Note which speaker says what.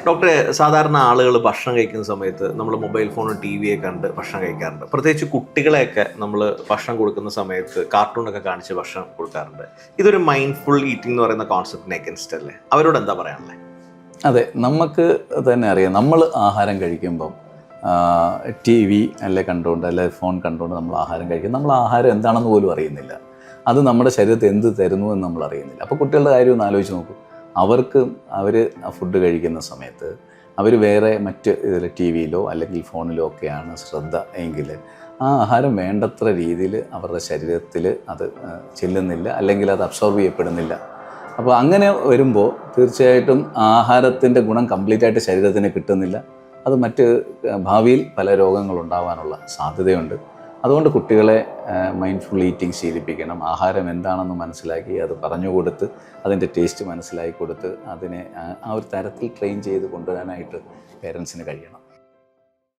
Speaker 1: ഡോക്ടറെ, സാധാരണ ആളുകൾ ഭക്ഷണം കഴിക്കുന്ന സമയത്ത് നമ്മൾ മൊബൈൽ ഫോണും ടി വിയെ കണ്ട് ഭക്ഷണം കഴിക്കാറുണ്ട്. പ്രത്യേകിച്ച് കുട്ടികളെയൊക്കെ നമ്മൾ ഭക്ഷണം കൊടുക്കുന്ന സമയത്ത് കാർട്ടൂണൊക്കെ കാണിച്ച് ഭക്ഷണം കൊടുക്കാറുണ്ട്. ഇതൊരു മൈൻഡ്ഫുൾ ഈറ്റിംഗ് എന്ന് പറയുന്ന കോൺസെപ്റ്റിനെ അഗൻസ്റ്റ് അല്ലേ? അവരോട് എന്താ പറയാനുള്ളത്?
Speaker 2: അതെ, നമുക്ക് തന്നെ അറിയാം. നമ്മൾ ആഹാരം കഴിക്കുമ്പം ടി വി അല്ലെ കണ്ടുകൊണ്ട് അല്ലെ ഫോൺ കണ്ടുകൊണ്ട് നമ്മൾ ആഹാരം കഴിക്കും. നമ്മൾ ആഹാരം എന്താണെന്ന് പോലും അറിയുന്നില്ല. അത് നമ്മുടെ ശരീരത്തിൽ എന്ത് തരുന്നു എന്ന് നമ്മൾ അറിയുന്നില്ല. അപ്പോൾ കുട്ടികളുടെ കാര്യം ഒന്ന് ആലോചിച്ച് നോക്കൂ. അവർ ഫുഡ് കഴിക്കുന്ന സമയത്ത് അവർ വേറെ മറ്റ് ഇതിൽ ടി വിയിലോ അല്ലെങ്കിൽ ഫോണിലോ ഒക്കെയാണ് ശ്രദ്ധ എങ്കിൽ ആ ആഹാരം വേണ്ടത്ര രീതിയിൽ അവരുടെ ശരീരത്തിൽ അത് ചെല്ലുന്നില്ല, അല്ലെങ്കിൽ അത് അബ്സോർബ് ചെയ്യപ്പെടുന്നില്ല. അപ്പോൾ അങ്ങനെ വരുമ്പോൾ തീർച്ചയായിട്ടും ആഹാരത്തിൻ്റെ ഗുണം കംപ്ലീറ്റായിട്ട് ശരീരത്തിന് കിട്ടുന്നില്ല. അത് ഭാവിയിൽ പല രോഗങ്ങളുണ്ടാകാനുള്ള സാധ്യതയുണ്ട്. അതുകൊണ്ട് കുട്ടികളെ മൈൻഡ്ഫുൾ ഈറ്റിംഗ് ശീലിപ്പിക്കണം. ആഹാരം എന്താണെന്ന് മനസ്സിലാക്കി അത് പറഞ്ഞു കൊടുത്ത് അതിൻ്റെ ടേസ്റ്റ് മനസ്സിലാക്കി കൊടുത്ത് അതിനെ ആ ഒരു തരത്തിൽ ട്രെയിൻ ചെയ്ത് കൊണ്ടുവരാനായിട്ട് പേരൻസിന് കഴിയണം.